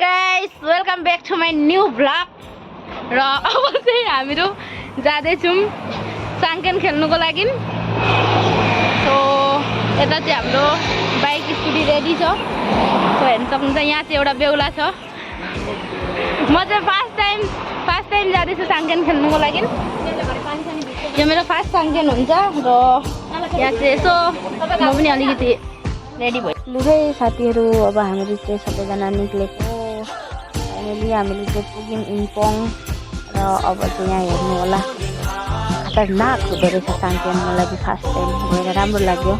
Guys welcome back to my new vlog र अब चाहिँ हामीहरू जाँदैछौँ साङ्केन खेल्नुको लागि। सो यता चाहिँ हाम्रो बाइक स्कुटी रेडी छ। सो हेर्न सक्नुहुन्छ यहाँ चाहिँ एउटा बेहुला छ। म चाहिँ फर्स्ट टाइम जाँदैछु साङ्केन खेल्नुको लागि। यो मेरो फर्स्ट साङ्केन हुन्छ र यहाँ चाहिँ यसो म पनि अलिकति रेडी भयो। लुगै साथीहरू अब हामीहरू चाहिँ सबैजना निक्लेको फाइनली हामीले चाहिँ पुग्यौँ इम्पोङ र अब चाहिँ यहाँ हेर्नु होला खतरनाक हुँदो रहेछ साङ्केन। मलाई चाहिँ फर्स्ट टाइम गएर राम्रो लाग्यो।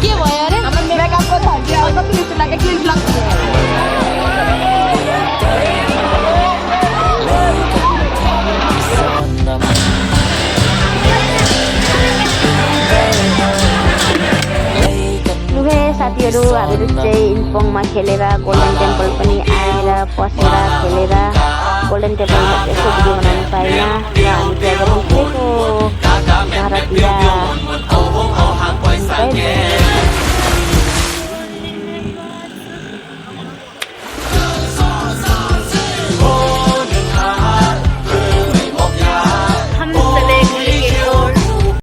के भयो अरे मेकअपको थन्डी आउँछ क्लिप लाग्यो क्लिप लाग्छ। लुगे साथीहरू हामीहरू चाहिँ इम्पोङमा खेलेर गोल्डन टेम्पल पनि आएर पसेर खेलेर गोल्डन टेम्पलमा यसो भिडियो बनाउनु पाएन र हामी चाहिँ अब निक्लेको